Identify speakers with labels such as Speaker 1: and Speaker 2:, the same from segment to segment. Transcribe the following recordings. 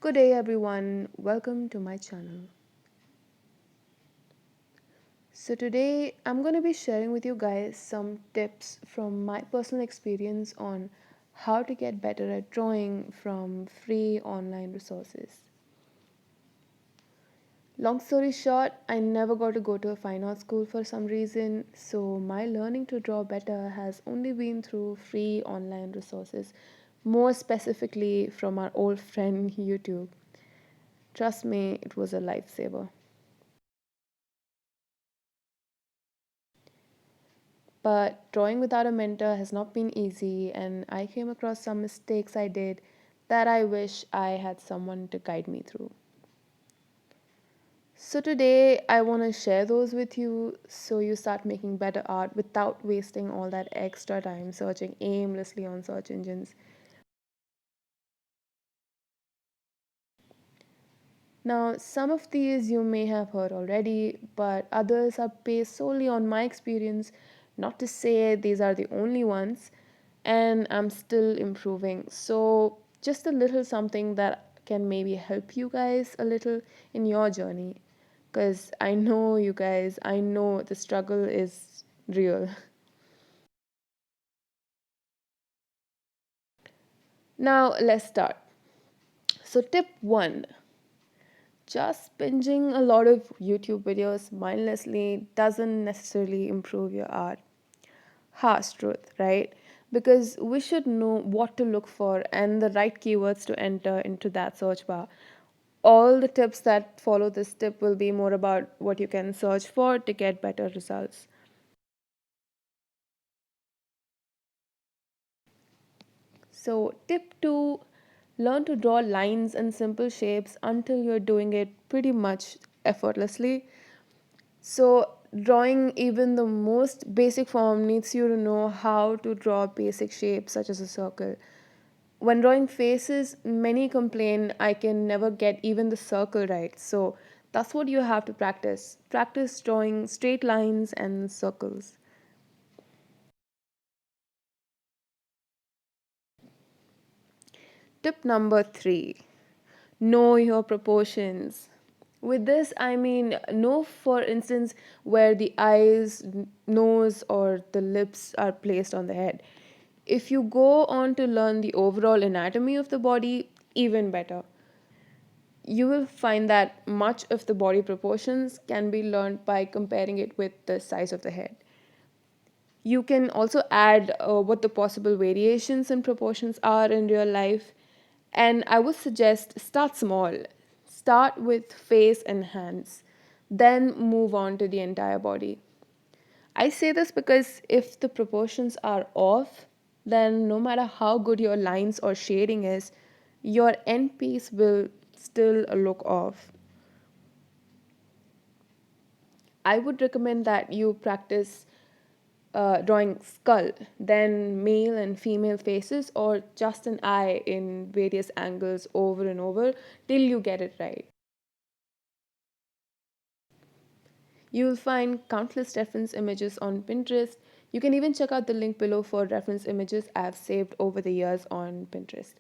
Speaker 1: Good day, everyone. Welcome to my channel. So, today I'm going to be sharing with you guys some tips from my personal experience on how to get better at drawing from free online resources. Long story short, I never got to go to a fine art school for some reason, so my learning to draw better has only been through free online resources, more specifically from our old friend YouTube. Trust me, it was a lifesaver. But drawing without a mentor has not been easy, and I came across some mistakes I did that I wish I had someone to guide me through. So, today I want to share those with you so you start making better art without wasting all that extra time searching aimlessly on search engines. Now, some of these you may have heard already, but others are based solely on my experience, not to say these are the only ones, and I'm still improving. So, just a little something that can maybe help you guys a little in your journey. Because I know you guys, I know the struggle is real. Now, let's start. So, tip one, just binging a lot of YouTube videos mindlessly doesn't necessarily improve your art. Harsh truth, right? Because we should know what to look for and the right keywords to enter into that search bar. All the tips that follow this tip will be more about what you can search for to get better results. So, tip two, learn to draw lines and simple shapes until you're doing it pretty much effortlessly. So, drawing even the most basic form needs you to know how to draw basic shapes such as a circle. When drawing faces, many complain I can never get even the circle right. So, that's what you have to practice. Practice drawing straight lines and circles. Tip number three, know your proportions. With this, I mean, know, for instance, where the eyes, nose, or the lips are placed on the head. If you go on to learn the overall anatomy of the body, even better. You will find that much of the body proportions can be learned by comparing it with the size of the head. You can also add what the possible variations in proportions are in real life. And I would suggest start small. Start with face and hands, then move on to the entire body. I say this because if the proportions are off, then no matter how good your lines or shading is, your end piece will still look off. I would recommend that you practice drawing skull, then male and female faces, or just an eye in various angles over and over till you get it right. You will find countless reference images on Pinterest. You can even check out the link below for reference images I've saved over the years on Pinterest.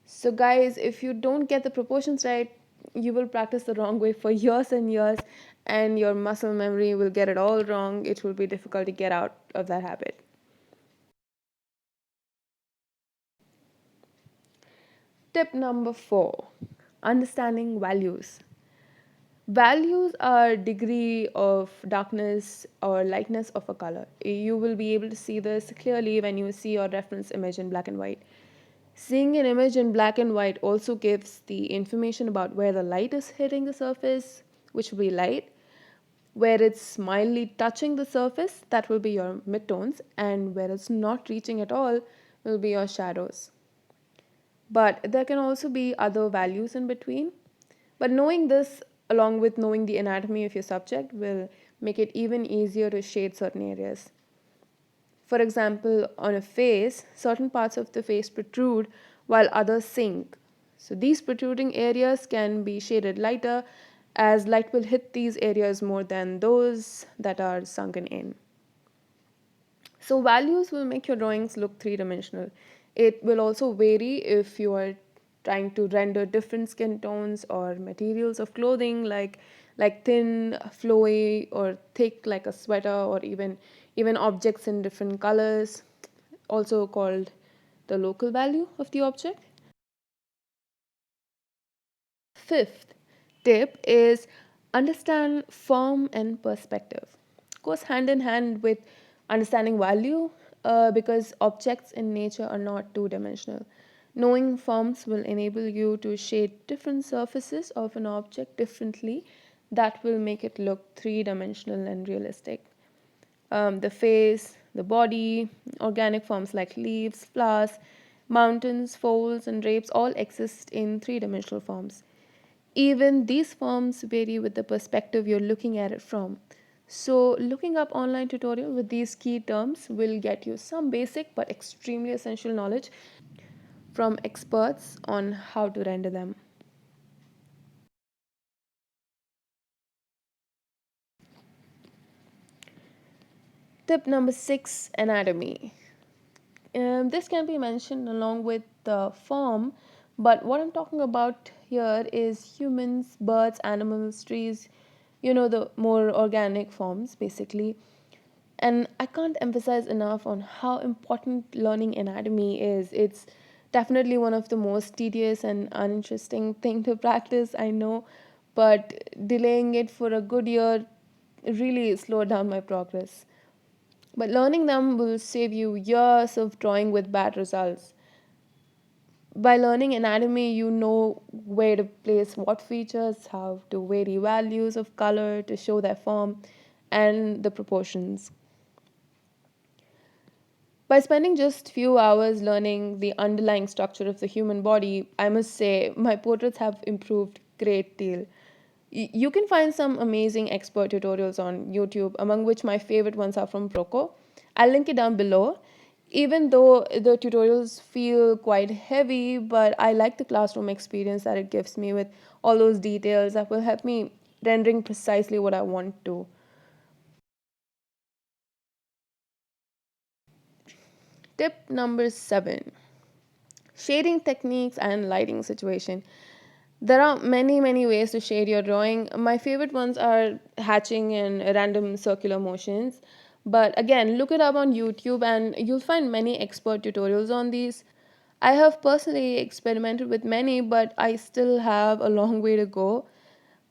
Speaker 1: So, guys, if you don't get the proportions right, you will practice the wrong way for years and years, and your muscle memory will get it all wrong. It will be difficult to get out of that habit. Tip number four, understanding values. Values are degree of darkness or lightness of a color. You will be able to see this clearly when you see your reference image in black and white. Seeing an image in black and white also gives the information about where the light is hitting the surface, which will be light, where it's mildly touching the surface, that will be your midtones, and where it's not reaching at all will be your shadows. But there can also be other values in between. But knowing this, along with knowing the anatomy of your subject, will make it even easier to shade certain areas. For example, on a face, certain parts of the face protrude while others sink. So these protruding areas can be shaded lighter as light will hit these areas more than those that are sunken in. So values will make your drawings look three-dimensional. It will also vary if you are trying to render different skin tones or materials of clothing, like thin, flowy, or thick, like a sweater, or even objects in different colors, also called the local value of the object. Fifth tip is understand form and perspective. Goes hand in hand with understanding value, because objects in nature are not two dimensional. Knowing forms will enable you to shade different surfaces of an object differently, that will make it look three dimensional and realistic. The face, the body, organic forms like leaves, flowers, mountains, folds, and drapes all exist in three dimensional forms. Even these forms vary with the perspective you're looking at it from. So, looking up online tutorial with these key terms will get you some basic but extremely essential knowledge from experts on how to render them. Tip number 6, anatomy. This can be mentioned along with the form, but what I'm talking about here is humans, birds, animals, trees, the more organic forms basically. And I can't emphasize enough on how important learning anatomy is. It's definitely one of the most tedious and uninteresting thing to practice, I know, but delaying it for a good year really slowed down my progress. But learning them will save you years of drawing with bad results. By learning anatomy, you know where to place what features, how to vary values of color to show their form, and the proportions. By spending just few hours learning the underlying structure of the human body, I must say my portraits have improved great deal. You can find some amazing expert tutorials on YouTube, among which my favorite ones are from Proco. I'll link it down below. Even though the tutorials feel quite heavy, but I like the classroom experience that it gives me with all those details that will help me rendering precisely what I want to. Tip number 7, shading techniques and lighting situation. There are many ways to shade your drawing. My favorite ones are hatching and random circular motions. But again, look it up on YouTube and you'll find many expert tutorials on these. I have personally experimented with many, but I still have a long way to go.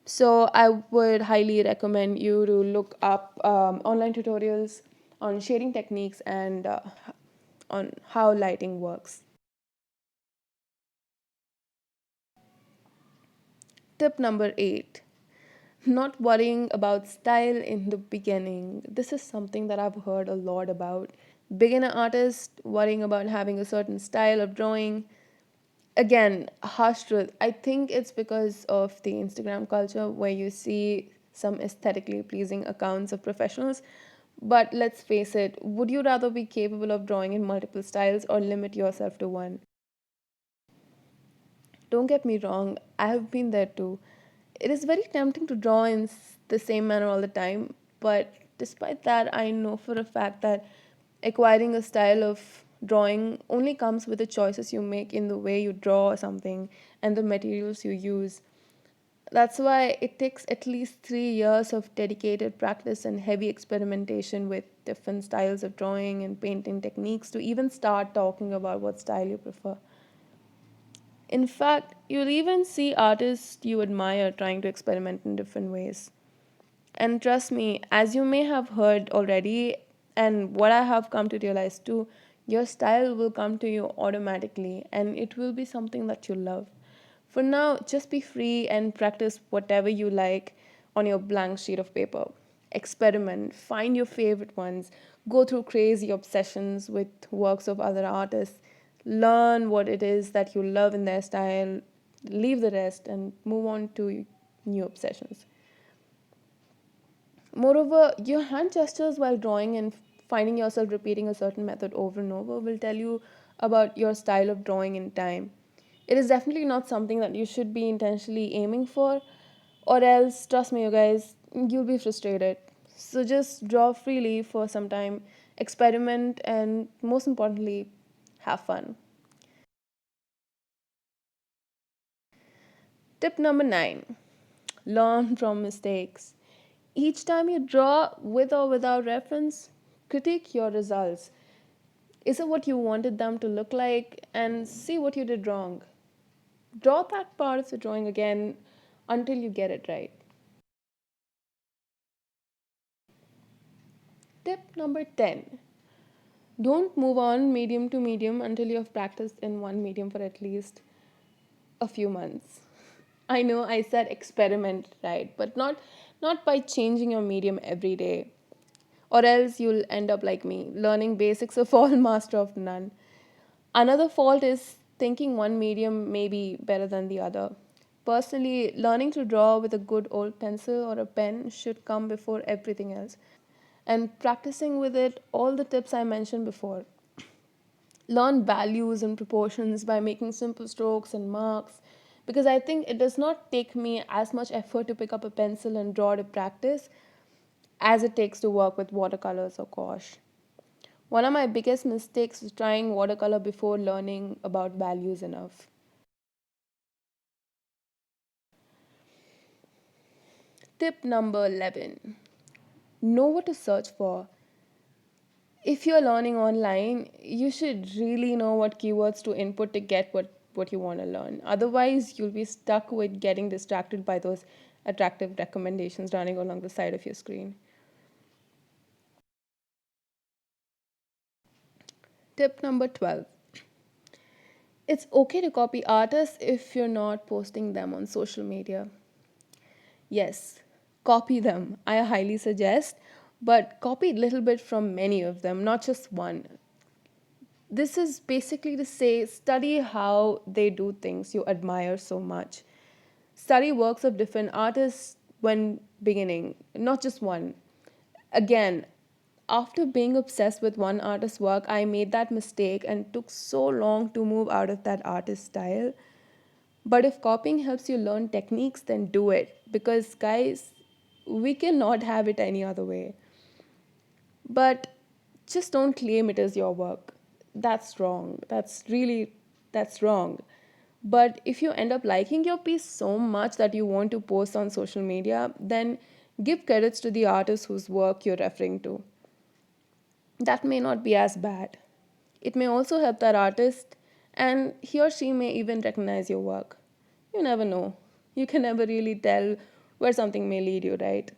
Speaker 1: So I would highly recommend you to look up online tutorials on shading techniques and on how lighting works. Tip number 8, not worrying about style in the beginning. This is something that I've heard a lot about. Beginner artists worrying about having a certain style of drawing. Again, harsh truth. I think it's because of the Instagram culture where you see some aesthetically pleasing accounts of professionals. But let's face it, would you rather be capable of drawing in multiple styles or limit yourself to one? Don't get me wrong, I have been there too. It is very tempting to draw in the same manner all the time, but despite that, I know for a fact that acquiring a style of drawing only comes with the choices you make in the way you draw something and the materials you use. That's why it takes at least 3 years of dedicated practice and heavy experimentation with different styles of drawing and painting techniques to even start talking about what style you prefer. In fact, you'll even see artists you admire trying to experiment in different ways. And trust me, as you may have heard already, and what I have come to realize too, your style will come to you automatically and it will be something that you love. For now, just be free and practice whatever you like on your blank sheet of paper. Experiment, find your favorite ones, go through crazy obsessions with works of other artists, learn what it is that you love in their style, leave the rest, and move on to new obsessions. Moreover, your hand gestures while drawing and finding yourself repeating a certain method over and over will tell you about your style of drawing in time. It is definitely not something that you should be intentionally aiming for, or else, trust me, you guys, you'll be frustrated. So just draw freely for some time, experiment, and most importantly, have fun. Tip number 9, learn from mistakes. Each time you draw with or without reference, critique your results. Is it what you wanted them to look like? And see what you did wrong. Draw that part of the drawing again until you get it right. Tip number 10, don't move on medium to medium until you have practiced in one medium for at least a few months. I know I said experiment, right? But not by changing your medium every day. Or else you'll end up like me, learning basics of all, master of none. Another fault is thinking one medium may be better than the other. Personally, learning to draw with a good old pencil or a pen should come before everything else. And practicing with it all the tips I mentioned before. Learn values and proportions by making simple strokes and marks, because I think it does not take me as much effort to pick up a pencil and draw to practice as it takes to work with watercolors or gouache. One of my biggest mistakes was trying watercolor before learning about values enough. Tip number 11, know what to search for. If you're learning online, you should really know what keywords to input to get what you want to learn. Otherwise, you'll be stuck with getting distracted by those attractive recommendations running along the side of your screen. Tip number 12, it's okay to copy artists if you're not posting them on social media. Yes, copy them. I highly suggest, but copy a little bit from many of them, not just one. This is basically to say study how they do things you admire so much. Study works of different artists when beginning, not just one. Again, after being obsessed with one artist's work, I made that mistake and took so long to move out of that artist style. But if copying helps you learn techniques, then do it. Because, guys, we cannot have it any other way. But just don't claim it as your work. That's wrong. That's wrong. But if you end up liking your piece so much that you want to post on social media, then give credits to the artist whose work you're referring to. That may not be as bad. It may also help that artist, and he or she may even recognize your work. You never know. You can never really tell where something may lead you, right?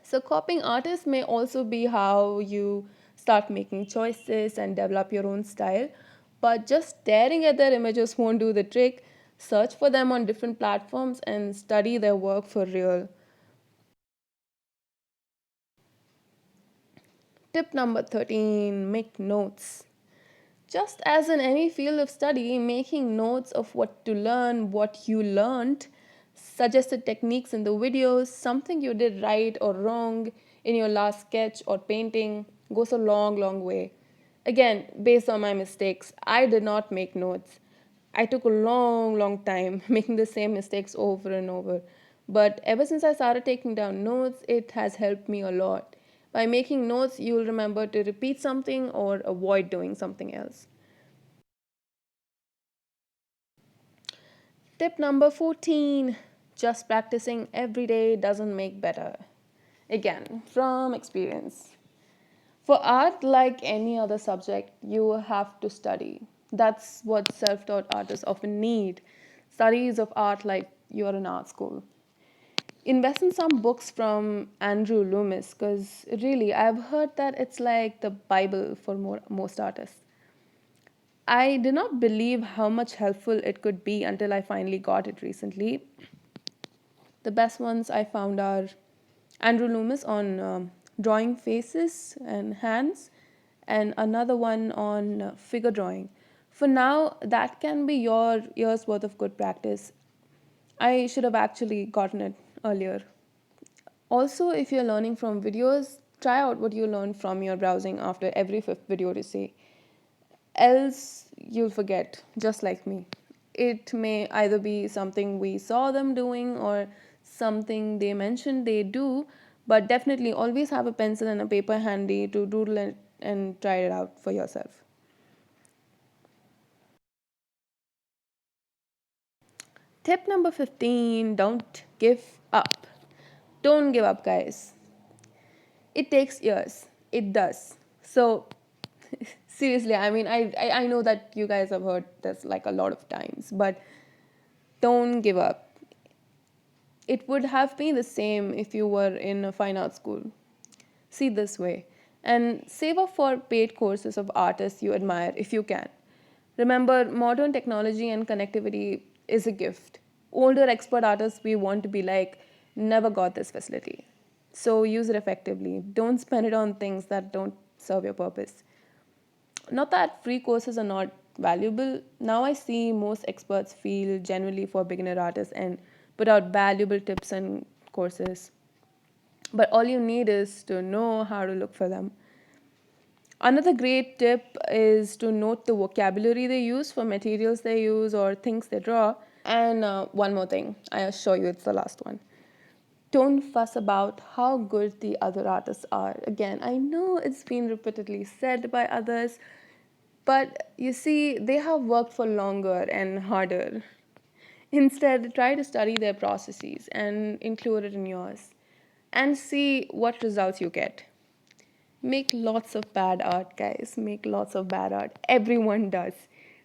Speaker 1: So, copying artists may also be how you start making choices and develop your own style. But just staring at their images won't do the trick. Search for them on different platforms and study their work for real. Tip number 13, make notes. Just as in any field of study, making notes of what to learn, what you learned, suggested techniques in the videos, something you did right or wrong in your last sketch or painting goes a long, long way. Again, based on my mistakes, I did not make notes. I took a long, long time making the same mistakes over and over. But ever since I started taking down notes, it has helped me a lot. By making notes, you'll remember to repeat something or avoid doing something else. Tip number 14, just practicing every day doesn't make better. Again, from experience. For art, like any other subject, you have to study. That's what self taught artists often need, studies of art like you're in art school. Invest in some books from Andrew Loomis because really, I've heard that it's like the Bible for most artists. I did not believe how much helpful it could be until I finally got it recently. The best ones I found are Andrew Loomis on drawing faces and hands, and another one on figure drawing. For now, that can be your year's worth of good practice. I should have actually gotten it earlier. Also, if you're learning from videos, try out what you learned from your browsing after every fifth video to see. Else, you'll forget, just like me. It may either be something we saw them doing or something they mentioned they do, but definitely always have a pencil and a paper handy to doodle it and try it out for yourself. Tip number 15, don't give up. Don't give up, guys. It takes years. It does. So, seriously, I mean, I know that you guys have heard this like a lot of times, but don't give up. It would have been the same if you were in a fine art school. See this way. And save up for paid courses of artists you admire if you can. Remember, modern technology and connectivity is a gift. Older expert artists we want to be like never got this facility. So use it effectively. Don't spend it on things that don't serve your purpose. Not that free courses are not valuable. Now I see most experts feel genuinely for beginner artists and put out valuable tips and courses. But all you need is to know how to look for them. Another great tip is to note the vocabulary they use for materials they use or things they draw. And one more thing, I assure you it's the last one. Don't fuss about how good the other artists are. Again, I know it's been repeatedly said by others, but you see, they have worked for longer and harder. Instead, try to study their processes and include it in yours and see what results you get. Make lots of bad art, guys. Make lots of bad art. Everyone does.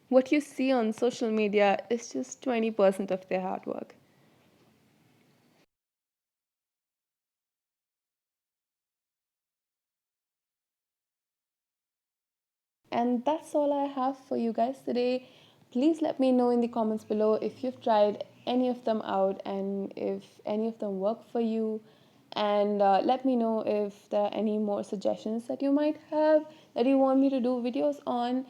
Speaker 1: What you see on social media is just 20% of their hard work. And that's all I have for you guys today. Please let me know in the comments below if you've tried any of them out and if any of them work for you. And let me know if there are any more suggestions that you might have that you want me to do videos on.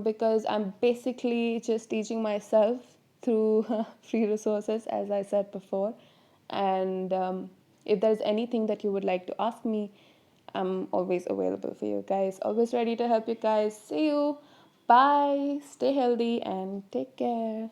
Speaker 1: Because I'm basically just teaching myself through free resources, as I said before. And if there's anything that you would like to ask me, I'm always available for you guys, always ready to help you guys. See you. Bye. Stay healthy and take care.